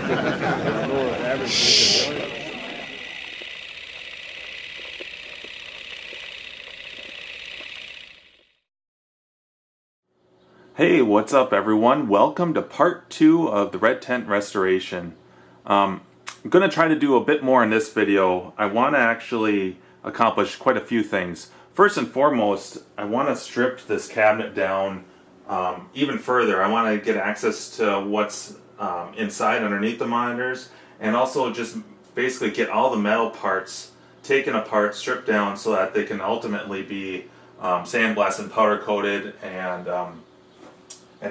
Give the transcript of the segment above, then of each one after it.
Hey, what's up everyone? Welcome to part 2 of the red tent restoration. I'm going to try to do a bit more in this video. I want to actually accomplish quite a few things. First and foremost, I want to strip this cabinet down even further. I want to get access to what's inside underneath the monitors, and also just basically get all the metal parts taken apart, stripped down, so that they can ultimately be sandblasted and powder coated and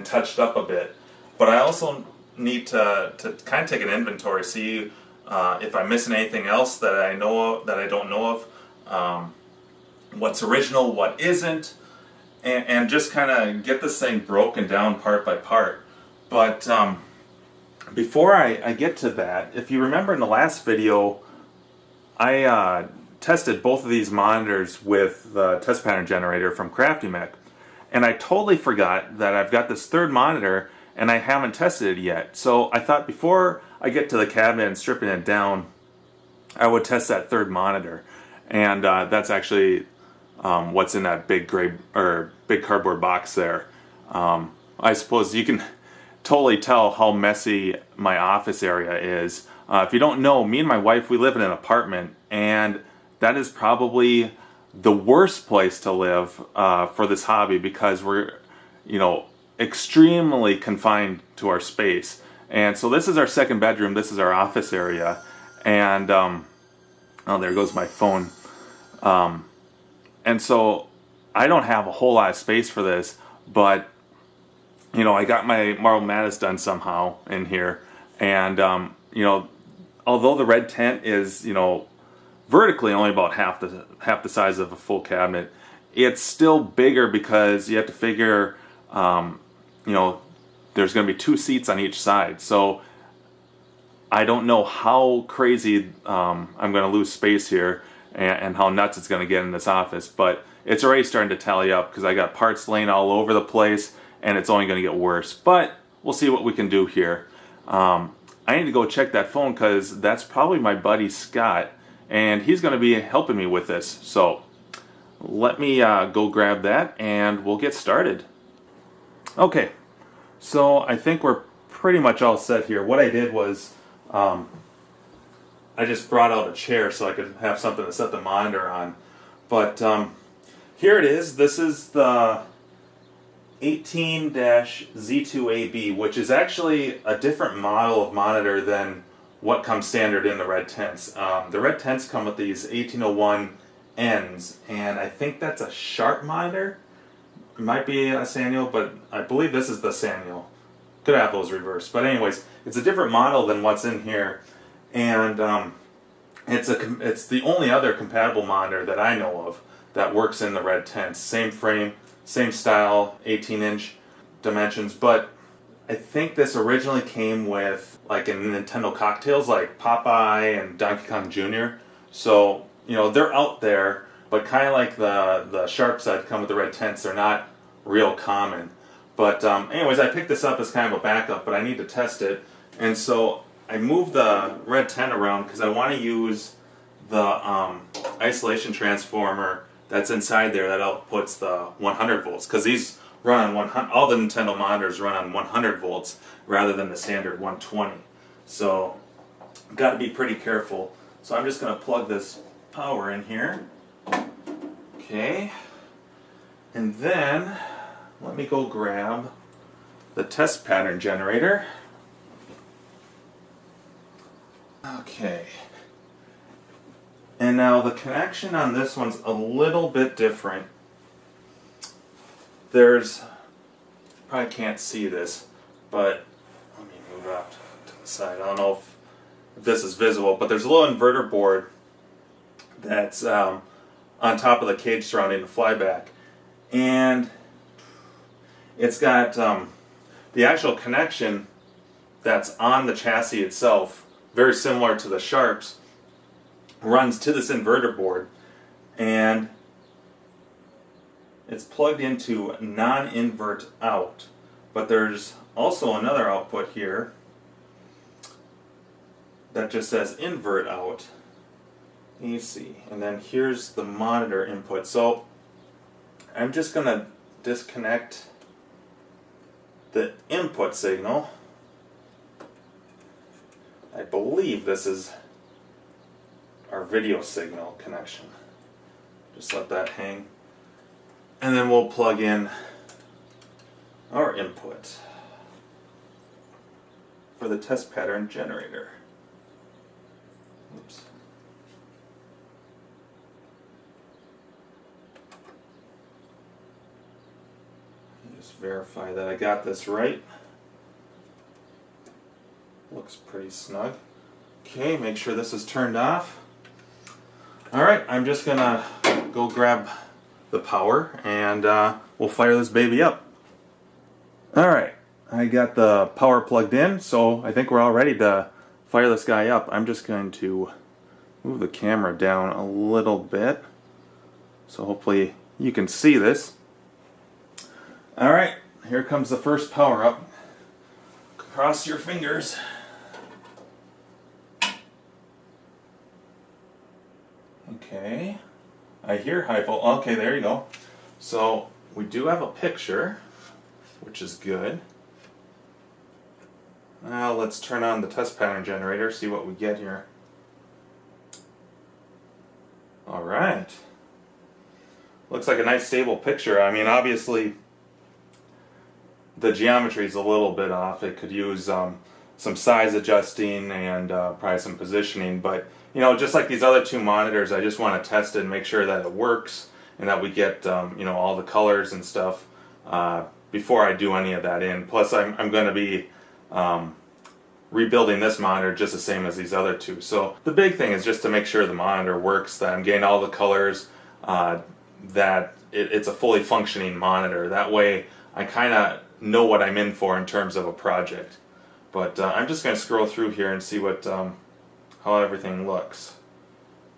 touched up a bit. But I also need to kind of take an inventory, see if I'm missing anything else that I know of, that I don't know of, what's original, what isn't, and just kind of get this thing broken down part by part. But before I get to that, if you remember in the last video, I tested both of these monitors with the test pattern generator from CraftyMech. And I totally forgot that I've got this third monitor and I haven't tested it yet. So I thought before I get to the cabinet and stripping it down, I would test that third monitor. And that's actually what's in that big big cardboard box there. I suppose you can totally tell how messy my office area is. If you don't know, me and my wife, we live in an apartment, and that is probably the worst place to live for this hobby, because we're, extremely confined to our space. And so this is our second bedroom, this is our office area, and oh, there goes my phone. And so I don't have a whole lot of space for this, but I got my marble mattis done somehow in here, and although the red tent is vertically only about half the size of a full cabinet, it's still bigger because you have to figure there's going to be 2 seats on each side. So I don't know how crazy I'm going to lose space here, and how nuts it's going to get in this office, but it's already starting to tally up because I got parts laying all over the place, and it's only going to get worse. But we'll see what we can do here. I need to go check that phone because that's probably my buddy Scott, and he's going to be helping me with this. So let me go grab that and we'll get started. Okay, so I think we're pretty much all set here. What I did was I just brought out a chair so I could have something to set the monitor on. But here it is. This is the 18-Z2AB, which is actually a different model of monitor than what comes standard in the red tents. The red tents come with these 1801Ns, and I think that's a Sharp monitor. It might be a Sanyo, but I believe this is the Sanyo. Could have those reversed, but anyways, it's a different model than what's in here, and it's the only other compatible monitor that I know of that works in the red tents. Same frame, same style, 18-inch dimensions, but I think this originally came with like in Nintendo cocktails like Popeye and Donkey Kong Jr. So, they're out there, but kind of like the Sharps that come with the red tents, they're not real common. But anyways, I picked this up as kind of a backup, but I need to test it. And so I moved the red tent around because I want to use the isolation transformer that's inside there that outputs the 100 volts, because these run on 100. All the Nintendo monitors run on 100 volts rather than the standard 120. So, got to be pretty careful. So I'm just going to plug this power in here. Okay. And then let me go grab the test pattern generator. Okay. And now the connection on this one's a little bit different. There's, probably can't see this, but let me move up to the side. I don't know if this is visible, but there's a little inverter board that's on top of the cage surrounding the flyback, and it's got the actual connection that's on the chassis itself, very similar to the Sharps, runs to this inverter board, and it's plugged into non-invert out. But there's also another output here that just says invert out. AC. And then here's the monitor input. So I'm just going to disconnect the input signal. I believe this is our video signal connection. Just let that hang. And then we'll plug in our input for the test pattern generator. Oops. Just verify that I got this right. Looks pretty snug. Okay, make sure this is turned off. Alright, I'm just gonna go grab the power and we'll fire this baby up. Alright, I got the power plugged in, so I think we're all ready to fire this guy up. I'm just going to move the camera down a little bit so hopefully you can see this. Alright, here comes the first power up. Cross your fingers. Okay, I hear high volt. Okay, there you go. So we do have a picture, which is good. Now let's turn on the test pattern generator, see what we get here. Alright. Looks like a nice stable picture. I mean, obviously the geometry is a little bit off. It could use some size adjusting and probably some positioning, but you know, just like these other two monitors, I just want to test it and make sure that it works and that we get you know, all the colors and stuff before I do any of that in. Plus I'm going to be rebuilding this monitor just the same as these other two. So the big thing is just to make sure the monitor works, that I'm getting all the colors, that it's a fully functioning monitor. That way I kind of know what I'm in for in terms of a project. But I'm just going to scroll through here and see what how everything looks.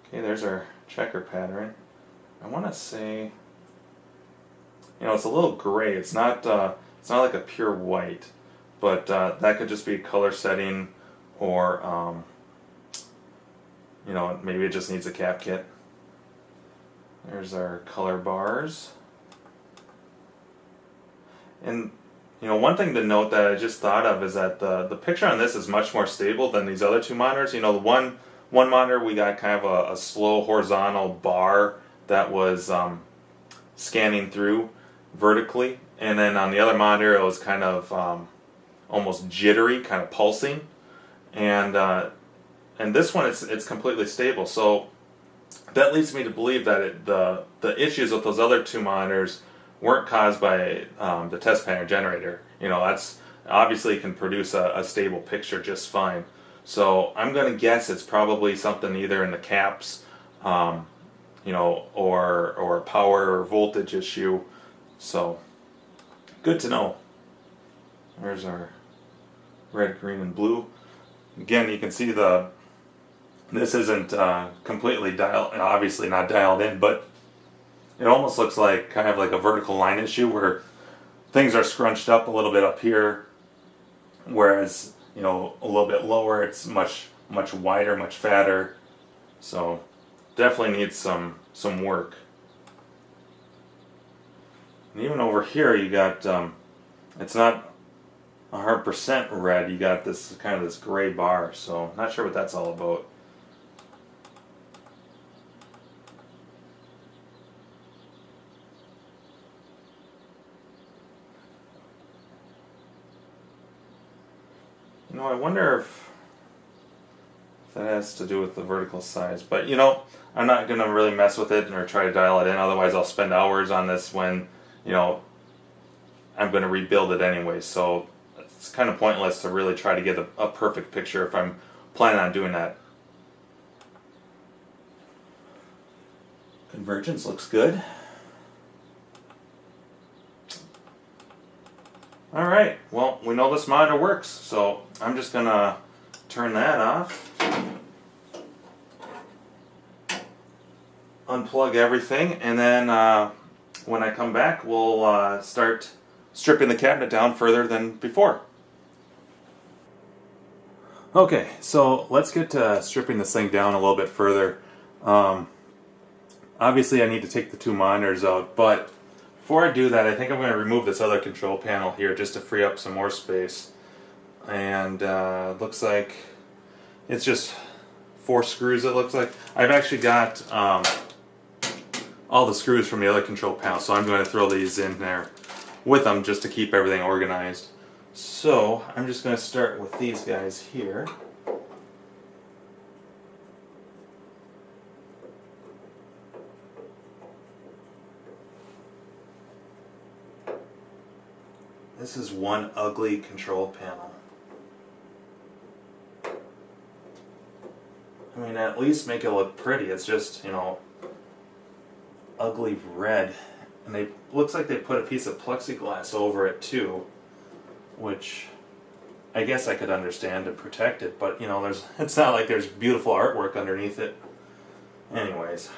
Okay, there's our checker pattern. I want to say, you know, it's a little gray. It's not like a pure white, but that could just be color setting, or you know, maybe it just needs a cap kit. There's our color bars. And you know, one thing to note that I just thought of is that the picture on this is much more stable than these other two monitors. You know, the one monitor we got kind of a slow horizontal bar that was scanning through vertically, and then on the other monitor it was kind of almost jittery, kind of pulsing, and this one it's completely stable. So that leads me to believe that the issues with those other two monitors weren't caused by the test pattern generator. You know, that's obviously can produce a stable picture just fine. So I'm going to guess it's probably something either in the caps, you know, or a power or voltage issue. So good to know. There's our red, green, and blue. Again, you can see this isn't completely dialed, obviously not dialed in, but it almost looks like kind of like a vertical line issue where things are scrunched up a little bit up here, whereas, you know, a little bit lower it's much wider, much fatter. So definitely needs some work. And even over here you got it's not 100% red. You got this kind of this gray bar. So not sure what that's all about. You know, I wonder if that has to do with the vertical size. But, you know, I'm not going to really mess with it or try to dial it in. Otherwise, I'll spend hours on this when, you know, I'm going to rebuild it anyway. So it's kind of pointless to really try to get a perfect picture if I'm planning on doing that. Convergence looks good. Alright, well, we know this monitor works, so I'm just going to turn that off. Unplug everything, and then when I come back, we'll start stripping the cabinet down further than before. Okay, so let's get to stripping this thing down a little bit further. Obviously I need to take the two monitors out, but before I do that, I think I'm going to remove this other control panel here just to free up some more space. And looks like it's just 4 screws, it looks like. I've actually got all the screws from the other control panel, so I'm going to throw these in there with them just to keep everything organized. So I'm just going to start with these guys here. This is one ugly control panel. I mean, at least make it look pretty. It's just, you know, ugly red. And they looks like they put a piece of plexiglass over it too, which I guess I could understand to protect it, but you know, it's not like there's beautiful artwork underneath it. Anyways.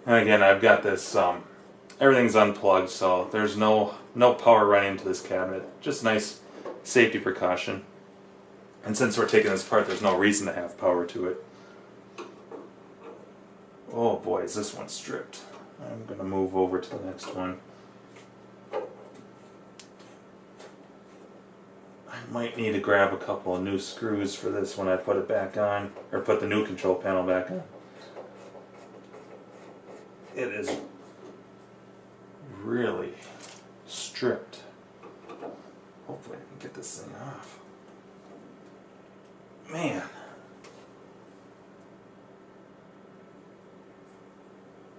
And again, I've got this, everything's unplugged, so there's no power running into this cabinet. Just nice safety precaution. And since we're taking this apart, there's no reason to have power to it. Oh boy, is this one stripped. I'm going to move over to the next one. I might need to grab a couple of new screws for this when I put it back on, or put the new control panel back on. It is really stripped. Hopefully I can get this thing off. Man.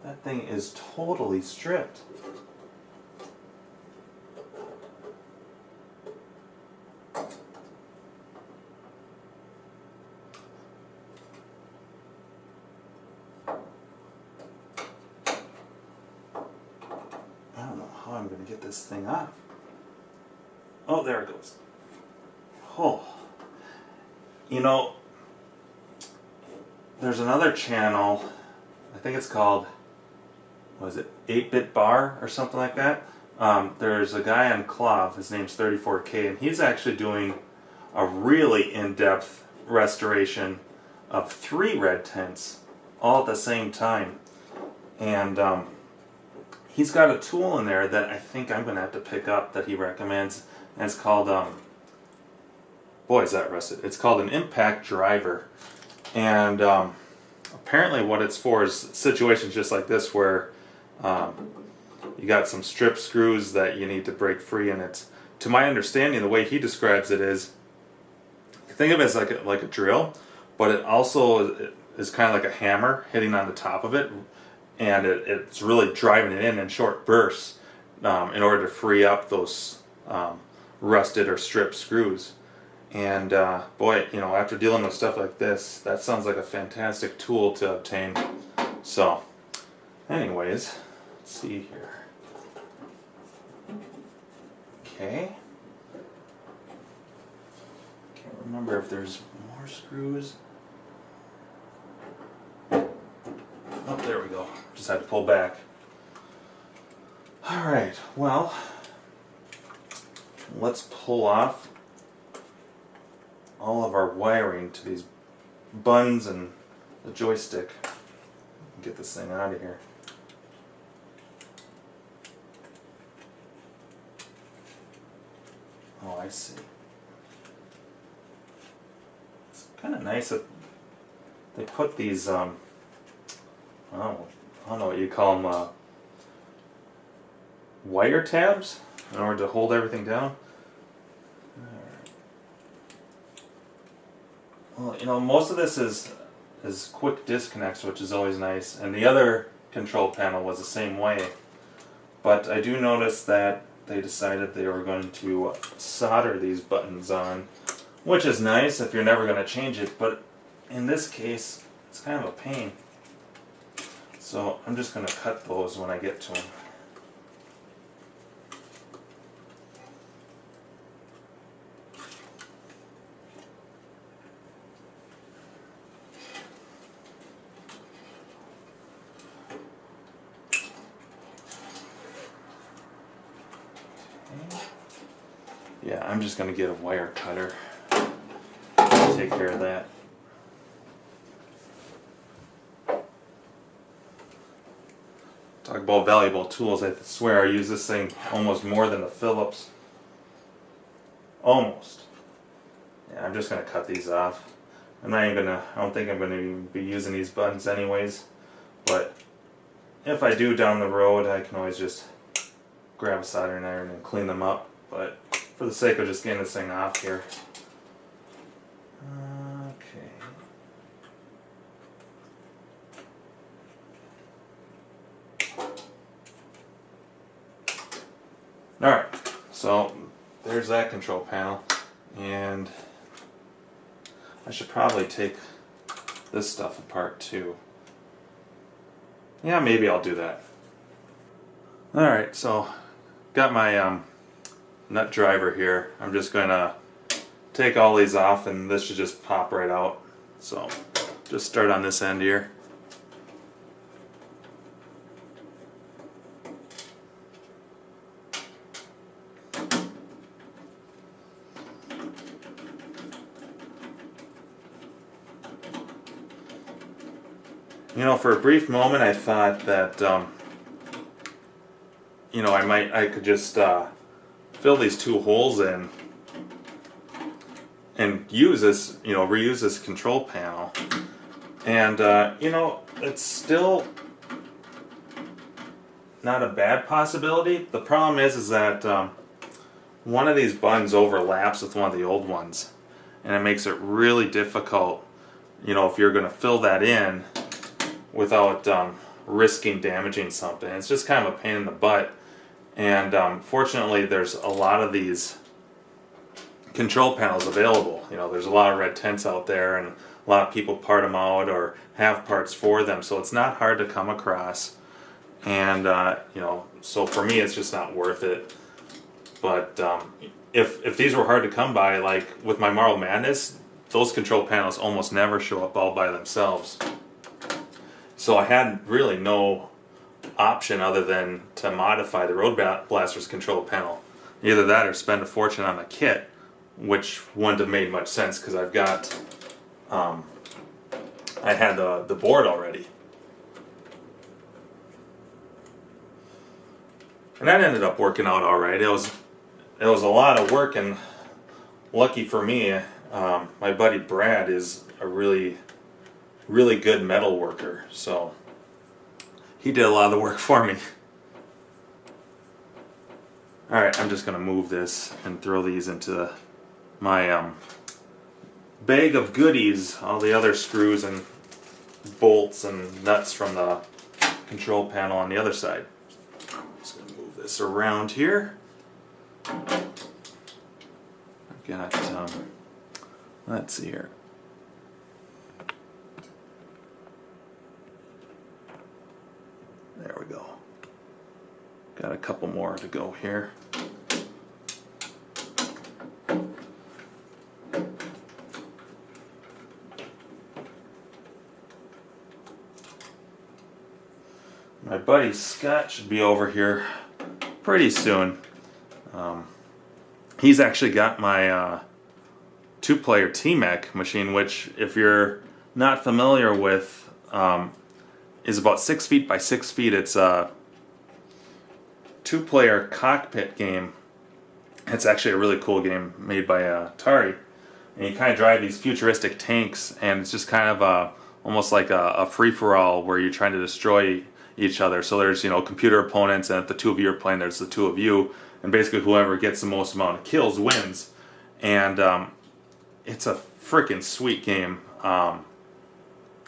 That thing is totally stripped. I'm going to get this thing off. Oh, there it goes. Oh. You know, there's another channel, I think it's called, what is it, 8-Bit Bar or something like that. There's a guy on KLOV, his name's 34K, and he's actually doing a really in-depth restoration of 3 red tents all at the same time. And he's got a tool in there that I think I'm going to have to pick up that he recommends, and it's called, boy is that rusted, it's called an impact driver. And apparently what it's for is situations just like this where you got some strip screws that you need to break free, and it's, to my understanding, the way he describes it is, think of it as like a drill, but it also is kind of like a hammer hitting on the top of it, and it's really driving it in short bursts in order to free up those rusted or stripped screws. And boy, you know, after dealing with stuff like this, that sounds like a fantastic tool to obtain. So, anyways, let's see here. Okay. Can't remember if there's more screws. Oh, there we go. Just had to pull back. Alright, well, let's pull off all of our wiring to these buns and the joystick. Get this thing out of here. Oh, I see. It's kind of nice that they put these, I don't know what you call them, wire tabs in order to hold everything down. Alright. Well, you know, most of this is quick disconnects, which is always nice, and the other control panel was the same way. But I do notice that they decided they were going to solder these buttons on which is nice if you're never going to change it, but in this case it's kind of a pain. So I'm just going to cut those when I get to them. Yeah, I'm just going to get a wire cutter to take care of that. Talk about valuable tools. I swear I use this thing almost more than the Phillips. Almost. Yeah, I'm just going to cut these off. I'm not even going to, I don't think I'm going to be using these buttons anyways. But if I do down the road, I can always just grab a soldering iron and clean them up. But for the sake of just getting this thing off here. Okay. Alright, so there's that control panel, and I should probably take this stuff apart too. Yeah, maybe I'll do that. Alright, so got my nut driver here. I'm just going to take all these off, and this should just pop right out. So just start on this end here. You know, for a brief moment I thought that you know, I could just fill these two holes in and use this, you know, reuse this control panel. And you know, it's still not a bad possibility. The problem is that one of these buttons overlaps with one of the old ones, and it makes it really difficult, you know, if you're going to fill that in without risking damaging something. It's just kind of a pain in the butt. And fortunately, there's a lot of these control panels available. You know, there's a lot of Red Tents out there, and a lot of people part them out or have parts for them, so it's not hard to come across. And you know, so for me, it's just not worth it. But if these were hard to come by, like with my Marble Madness, those control panels almost never show up all by themselves. So I had really no option other than to modify the Road Blaster's control panel. Either that or spend a fortune on the kit, which wouldn't have made much sense because I've got, I had the board already. And that ended up working out alright. It was a lot of work, and lucky for me, my buddy Brad is a really good metal worker, so he did a lot of the work for me. Alright, I'm just going to move this and throw these into my bag of goodies, all the other screws and bolts and nuts from the control panel on the other side. Just going to move this around here. I've got, let's see here. There we go. Got a couple more to go here. My buddy Scott should be over here pretty soon. He's actually got my two-player T-Mech machine, which, if you're not familiar with, is about 6 feet by 6 feet. It's a two-player cockpit game. It's actually a really cool game made by Atari. And you kind of drive these futuristic tanks, and it's just kind of almost like a free-for-all where you're trying to destroy each other. So there's, you know, computer opponents, and if the two of you are playing, there's the two of you, and basically whoever gets the most amount of kills wins. And it's a freaking sweet game.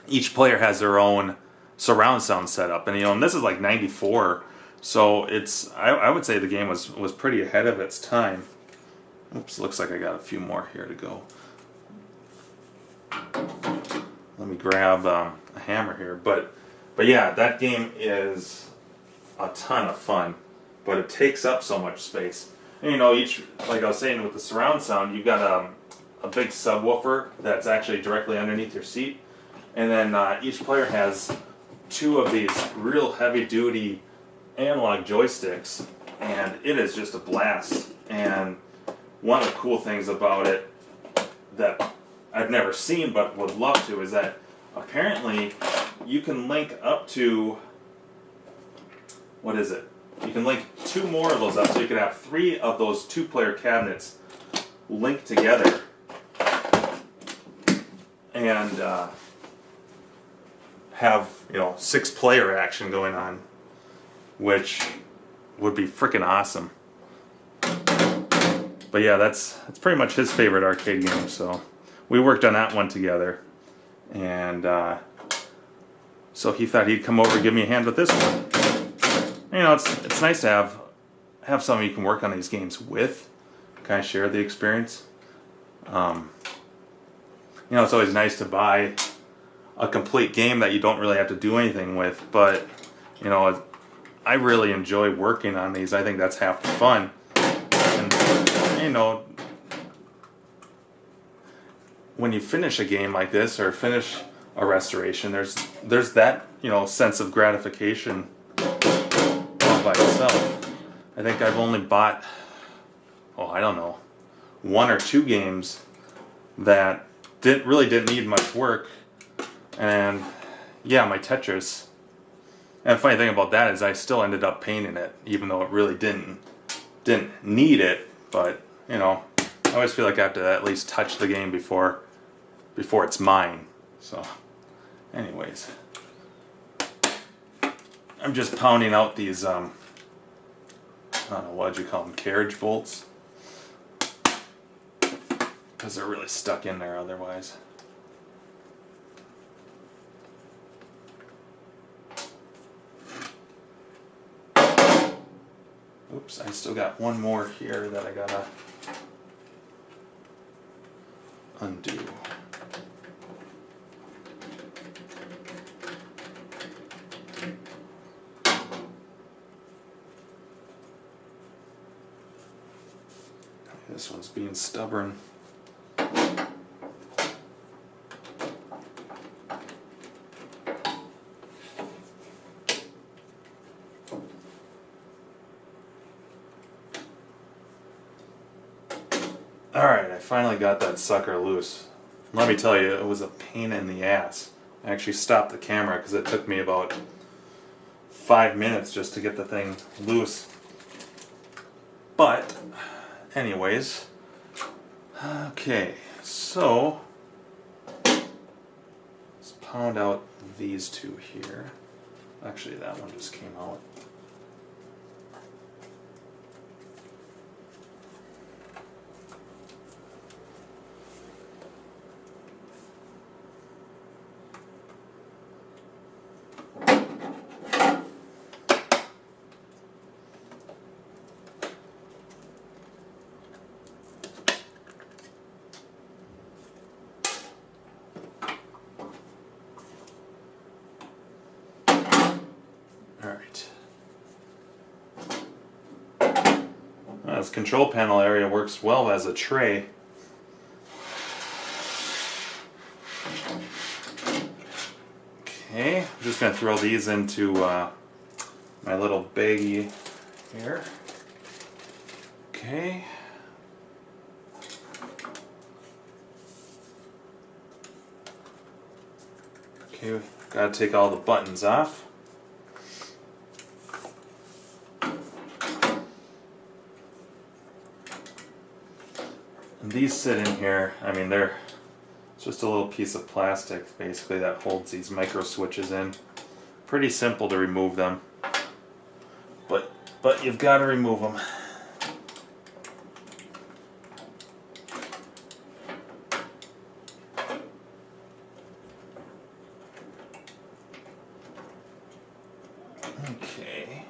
Each player has their own surround sound setup, and you know, and this is like '94, so it's I would say the game was pretty ahead of its time. Oops, looks like I got a few more here to go. Let me grab a hammer here. But yeah, that game is a ton of fun, but it takes up so much space. And, you know, each, like I was saying with the surround sound, you've got a big subwoofer that's actually directly underneath your seat, and then each player has two of these real heavy-duty analog joysticks, and it is just a blast. And one of the cool things about it that I've never seen but would love to is that apparently you can link up to, what is it? You can link two more of those up, so you can have three of those two-player cabinets linked together and have, you know, 6-player action going on, which would be freaking awesome. But yeah, that's pretty much his favorite arcade game, so we worked on that one together, and so he thought he'd come over and give me a hand with this one. You know, it's nice to have someone you can work on these games with, kind of share the experience. You know, it's always nice to buy a complete game that you don't really have to do anything with, but, you know, I really enjoy working on these. I think that's half the fun. And, you know, when you finish a game like this or finish a restoration, there's that, you know, sense of gratification all by itself. I think I've only bought, I don't know, 1 or 2 games that didn't need much work. And yeah, my Tetris. And the funny thing about that is I still ended up painting it, even though it really didn't need it. But, you know, I always feel like I have to at least touch the game before it's mine. So, anyways, I'm just pounding out these I don't know, what'd you call them, carriage bolts, because they're really stuck in there otherwise. Oops, I still got one more here that I gotta undo. This one's being stubborn. Alright, I finally got that sucker loose. Let me tell you, it was a pain in the ass. I actually stopped the camera because it took me about 5 minutes just to get the thing loose. But, anyways, okay, so let's pound out these two here. Actually, that one just came out. This control panel area works well as a tray. Okay, I'm just going to throw these into my little baggie here. Okay. Okay, got to take all the buttons off. And these sit in here. I mean, it's just a little piece of plastic basically that holds these micro switches in. Pretty simple to remove them, but you've got to remove them. Okay.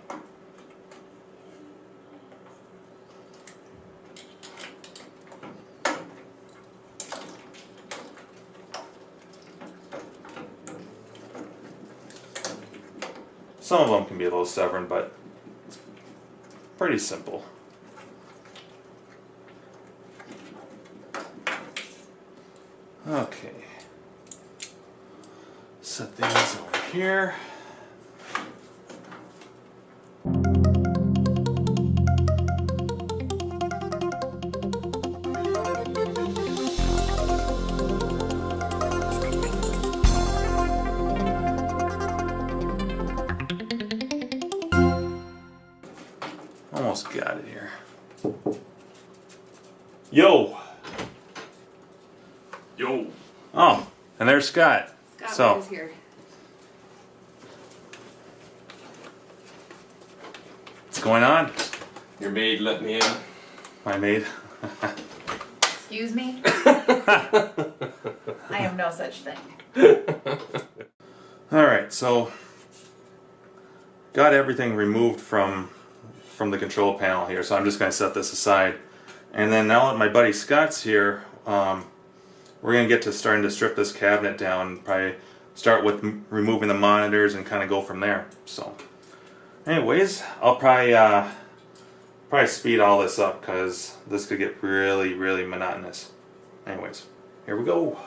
Some of them can be a little stubborn, but it's pretty simple. Okay. Set these over here. Almost got it here. Yo! Yo! Oh, and there's Scott. Scott is here. What's going on? Your maid let me in. My maid. Excuse me? I am no such thing. Alright, so got everything removed from the control panel here, so I'm just going to set this aside. And then now that my buddy Scott's here, we're going to get to starting to strip this cabinet down, probably start with removing the monitors and kind of go from there. So anyways, I'll probably speed all this up because this could get really, really monotonous. Anyways, here we go.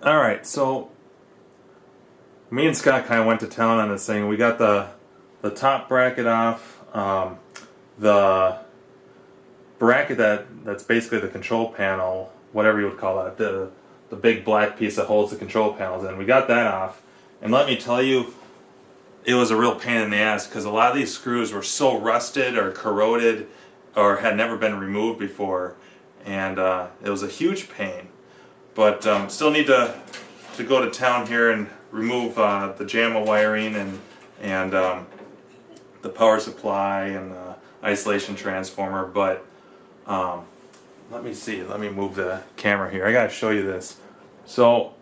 Alright, so me and Scott kind of went to town on this thing. We got the top bracket off, the bracket that's basically the control panel, whatever you would call that, the big black piece that holds the control panels in. We got that off, and let me tell you, it was a real pain in the ass because a lot of these screws were so rusted or corroded or had never been removed before, and it was a huge pain. But still need to go to town here and remove the JAMA wiring and the power supply and the isolation transformer. But let me see. Let me move the camera here. I gotta show you this. So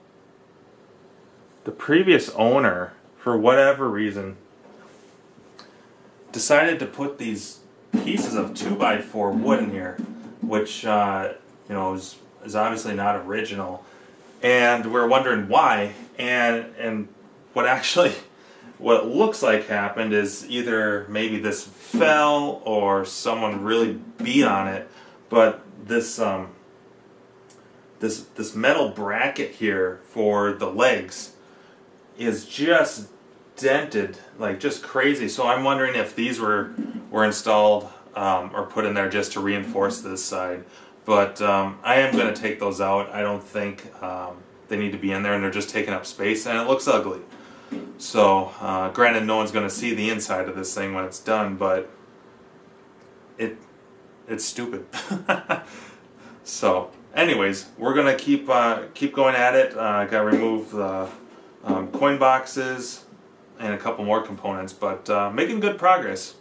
the previous owner, for whatever reason, decided to put these pieces of 2x4 wood in here, which you know is obviously not original, and we're wondering why. And what it looks like happened is either maybe this fell or someone really beat on it, but this this metal bracket here for the legs is just dented, like just crazy. So I'm wondering if these were installed or put in there just to reinforce this side. But I am going to take those out. I don't think they need to be in there, and they're just taking up space, and it looks ugly. So granted, no one's going to see the inside of this thing when it's done, but it's stupid. So anyways, we're going to keep going at it. I got to remove the coin boxes and a couple more components, but making good progress.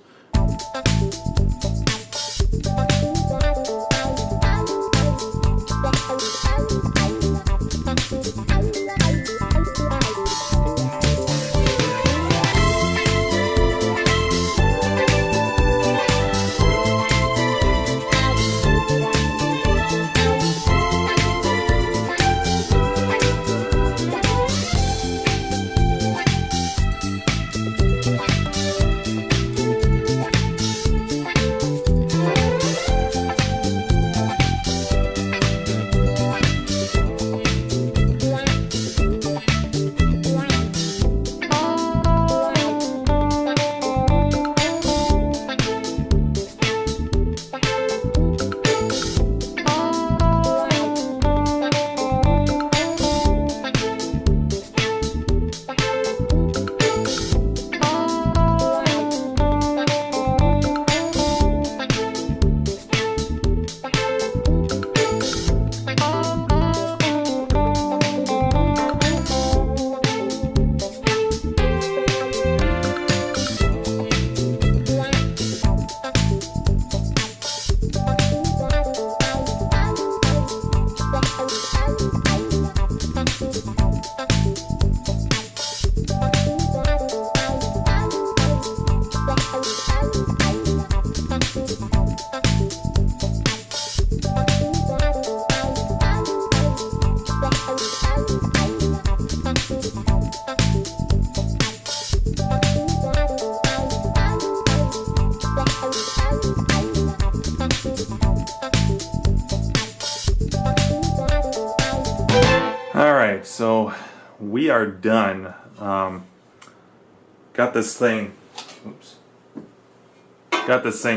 Alright, so we are done. Got this thing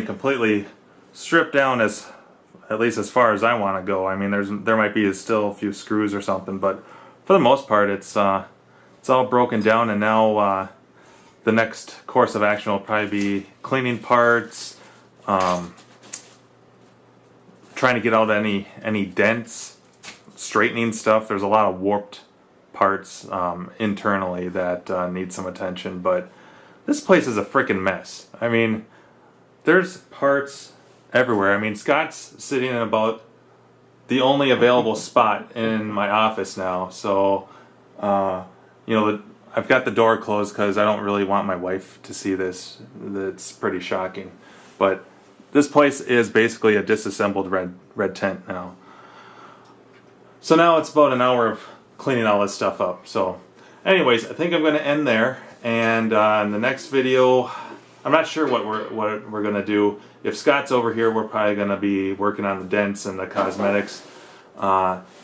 completely stripped down, at least as far as I want to go. I mean, there might be still a few screws or something, but for the most part it's all broken down, and now the next course of action will probably be cleaning parts, trying to get out any dents, straightening stuff. There's a lot of warped parts internally that need some attention, but this place is a freaking mess. I mean, there's parts everywhere. I mean, Scott's sitting in about the only available spot in my office now, so you know, I've got the door closed because I don't really want my wife to see this. That's pretty shocking, but this place is basically a disassembled red tent now. So now it's about an hour of cleaning all this stuff up. So anyways, I think I'm going to end there, and in the next video, I'm not sure what we're going to do. If Scott's over here, we're probably going to be working on the dents and the cosmetics.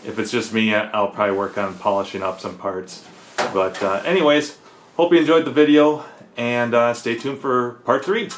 If it's just me, I'll probably work on polishing up some parts. But anyways, hope you enjoyed the video, and stay tuned for part 3.